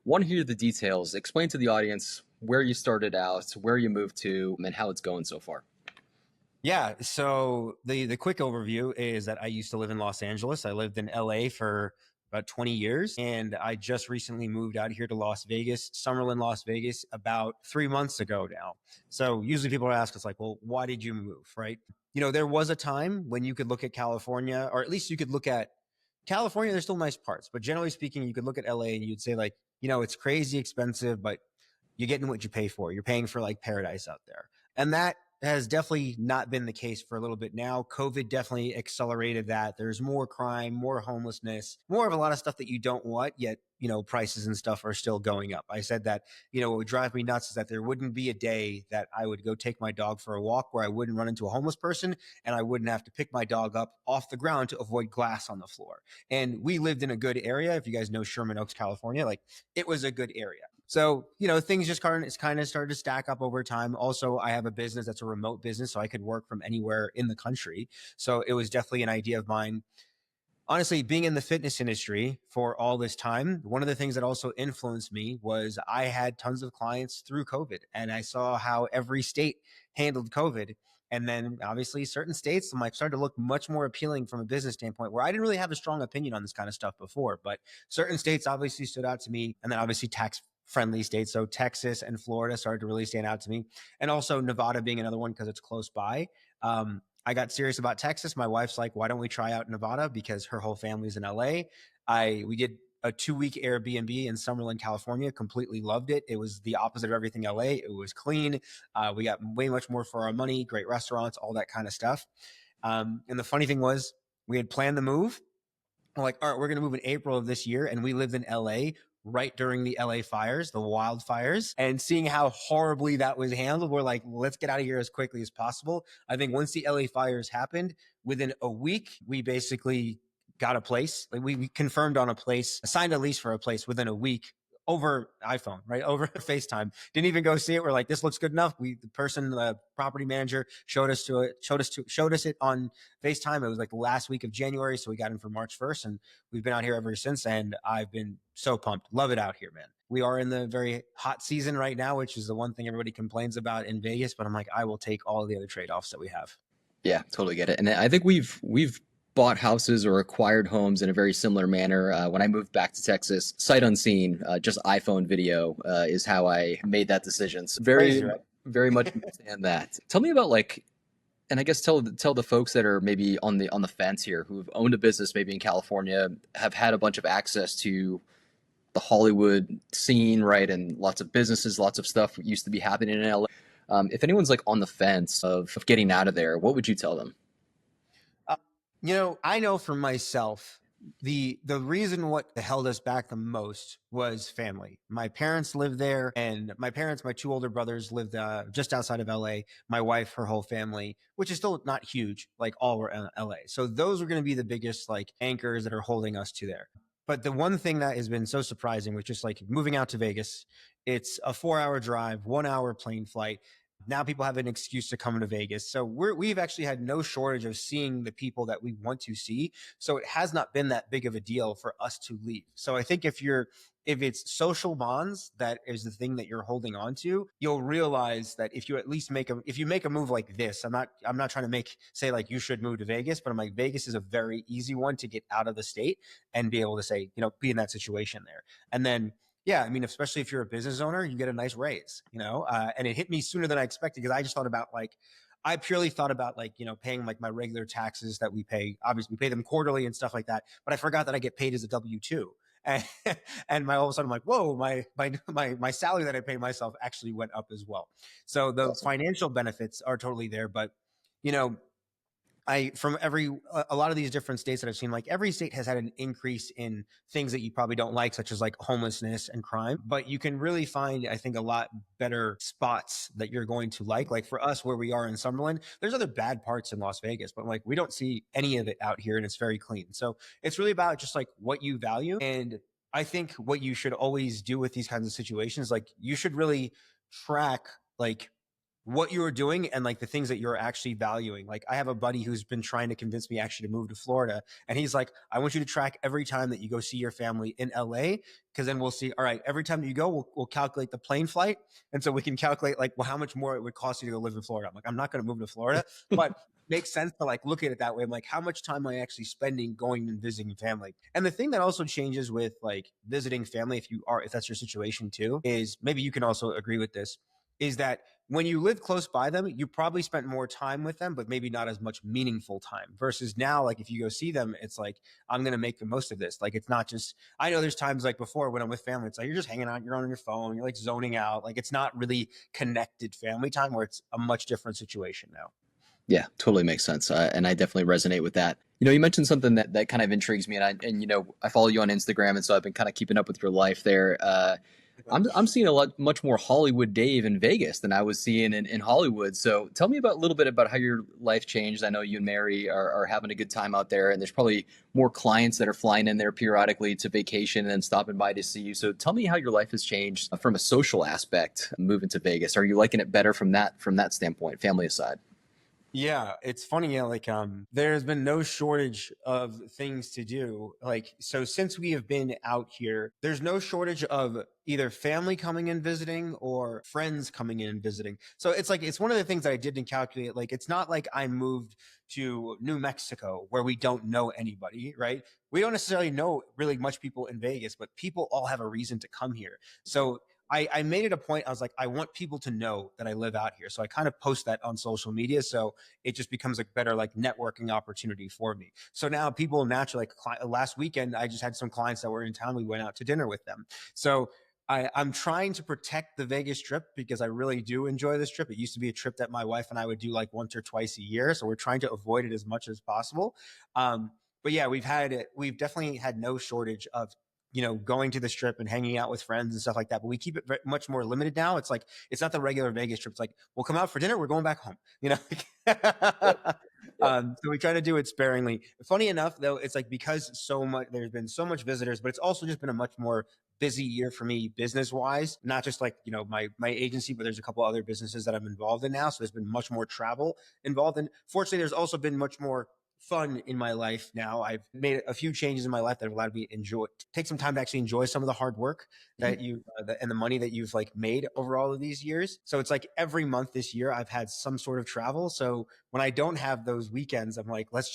Want to hear the details. Explain to the audience where you started out, where you moved to, and how it's going so far. Yeah, so the quick overview is that I used to live in Los Angeles. I lived in LA for about 20 years, and I just recently moved out here to Las Vegas, Summerlin, Las Vegas, about 3 months ago now. So usually people ask us like, well, why did you move, right? There was a time when you could look at California, or at least you could look at California. There's still nice parts, but generally speaking, you could look at LA and you'd say like, it's crazy expensive, but you're getting what you pay for. You're paying for like paradise out there. And that has definitely not been the case for a little bit now. COVID definitely accelerated that. There's more crime, more homelessness, more of a lot of stuff that you don't want, yet, prices and stuff are still going up. I said that, what would drive me nuts is that there wouldn't be a day that I would go take my dog for a walk where I wouldn't run into a homeless person and I wouldn't have to pick my dog up off the ground to avoid glass on the floor. And we lived in a good area. If you guys know Sherman Oaks, California, like it was a good area. So, things just kind of started to stack up over time. Also, I have a business that's a remote business, so I could work from anywhere in the country. So it was definitely an idea of mine. Honestly, being in the fitness industry for all this time, one of the things that also influenced me was I had tons of clients through COVID, and I saw how every state handled COVID. And then obviously certain states started to look much more appealing from a business standpoint, where I didn't really have a strong opinion on this kind of stuff before, but certain states obviously stood out to me. And then obviously tax friendly states. So Texas and Florida started to really stand out to me. And also Nevada being another one because it's close by. I got serious about Texas. My wife's like, why don't we try out Nevada? Because her whole family's in LA. We did a 2-week Airbnb in Summerlin, California. Completely loved it. It was the opposite of everything LA. It was clean. We got way much more for our money, great restaurants, all that kind of stuff. And the funny thing was we had planned the move. We're like, all right, we're going to move in April of this year. And we lived in LA right during the LA fires, the wildfires, and seeing how horribly that was handled. We're like, let's get out of here as quickly as possible. I think once the LA fires happened, within a week, we basically got a place. Like we confirmed on a place, signed a lease for a place within a week over iPhone, right? Over FaceTime. Didn't even go see it. We're like, this looks good enough. The property manager showed us it on FaceTime. It was like the last week of January. So we got in for March 1st and we've been out here ever since. And I've been so pumped. Love it out here, man. We are in the very hot season right now, which is the one thing everybody complains about in Vegas. But I'm like, I will take all of the other trade-offs that we have. Yeah, totally get it. And I think we've bought houses or acquired homes in a very similar manner. When I moved back to Texas, sight unseen, just iPhone video is how I made that decision. So Crazy, right? very much understand that. Tell me about and I guess tell the folks that are maybe on the fence here, who've owned a business maybe in California, have had a bunch of access to the Hollywood scene, right, and lots of businesses, lots of stuff used to be happening in LA. If anyone's like on the fence of getting out of there, what would you tell them? I know for myself, the reason what held us back the most was family. My parents lived there, and my 2 older brothers lived just outside of LA. My wife, her whole family, which is still not huge, like all were in LA. So those are going to be the biggest like anchors that are holding us to there. But the one thing that has been so surprising was just like moving out to Vegas. It's a 4-hour drive, 1-hour plane flight. Now people have an excuse to come to Vegas. So we've actually had no shortage of seeing the people that we want to see. So it has not been that big of a deal for us to leave. So I think if it's social bonds that is the thing that you're holding on to, you'll realize that if you at least make a move like this, I'm not trying to say like you should move to Vegas, but I'm like, Vegas is a very easy one to get out of the state and be able to say, be in that situation there. And then yeah, I mean, especially if you're a business owner, you get a nice raise, and it hit me sooner than I expected because I just thought about I purely thought about paying like my regular taxes that we pay. Obviously, we pay them quarterly and stuff like that. But I forgot that I get paid as a W-2. And all of a sudden I'm like, whoa, my salary that I pay myself actually went up as well. So the financial benefits are totally there. But, from a lot of these different states that I've seen, like every state has had an increase in things that you probably don't like, such as like homelessness and crime. But you can really find, I think, a lot better spots that you're going to like. Like for us, where we are in Summerlin, there's other bad parts in Las Vegas, but like we don't see any of it out here, and it's very clean. So it's really about just like what you value. And I think what you should always do with these kinds of situations, like you should really track like what you were doing and like the things that you're actually valuing. Like I have a buddy who's been trying to convince me actually to move to Florida. And he's like, I want you to track every time that you go see your family in LA. Cause then we'll see, all right, every time that you go, we'll calculate the plane flight. And so we can calculate like, well, how much more it would cost you to go live in Florida. I'm like, I'm not going to move to Florida, but makes sense to like look at it that way. I'm like, how much time am I actually spending going and visiting family? And the thing that also changes with like visiting family, if that's your situation too, is maybe you can also agree with this, is that when you live close by them, you probably spent more time with them, but maybe not as much meaningful time. Versus now, like if you go see them, it's like, I'm going to make the most of this. Like it's not just, I know there's times like before when I'm with family, it's like you're just hanging out, you're on your phone, you're like zoning out. Like it's not really connected family time, where it's a much different situation now. Yeah, totally makes sense, and I definitely resonate with that. You mentioned something that kind of intrigues me, and I follow you on Instagram, and so I've been kind of keeping up with your life there. I'm seeing a lot much more Hollywood Dave in Vegas than I was seeing in Hollywood. So tell me about a little bit about how your life changed. I know you and Mary are having a good time out there, and there's probably more clients that are flying in there periodically to vacation and stopping by to see you. So tell me how your life has changed from a social aspect moving to Vegas. Are you liking it better from that standpoint, family aside? Yeah, it's funny. Yeah, like there's been no shortage of things to do. Like so, since we have been out here, there's no shortage of either family coming in visiting or friends coming in and visiting. So it's like it's one of the things that I didn't calculate. Like it's not like I moved to New Mexico where we don't know anybody, right? We don't necessarily know really much people in Vegas, but people all have a reason to come here. So I made it a point. I was like, I want people to know that I live out here. So I kind of post that on social media. So it just becomes a better like networking opportunity for me. So now people naturally, like last weekend, I just had some clients that were in town. We went out to dinner with them. So I'm trying to protect the Vegas trip because I really do enjoy this trip. It used to be a trip that my wife and I would do like once or twice a year. So we're trying to avoid it as much as possible. But yeah, we've definitely had no shortage of going to the strip and hanging out with friends and stuff like that. But we keep it much more limited now. It's like it's not the regular Vegas trip. It's like we'll come out for dinner, we're going back home. Yep. Yep. So we try to do it sparingly. Funny enough, though, it's like because there's been so much visitors, but it's also just been a much more busy year for me business wise. Not just like my agency, but there's a couple other businesses that I'm involved in now. So there's been much more travel involved. And fortunately, there's also been much more fun in my life now. I've made a few changes in my life that have allowed me to take some time to actually enjoy some of the hard work Mhm. that and the money that you've like made over all of these years. So it's like every month this year I've had some sort of travel. So when I don't have those weekends, I'm like, let's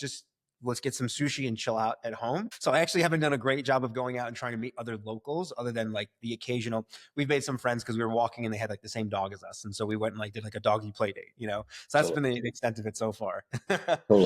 get some sushi and chill out at home. So I actually haven't done a great job of going out and trying to meet other locals other than like the occasional. We've made some friends because we were walking and they had like the same dog as us. And so we went and like did like a doggy play date. So that's Totally. been the extent of it so far. Totally.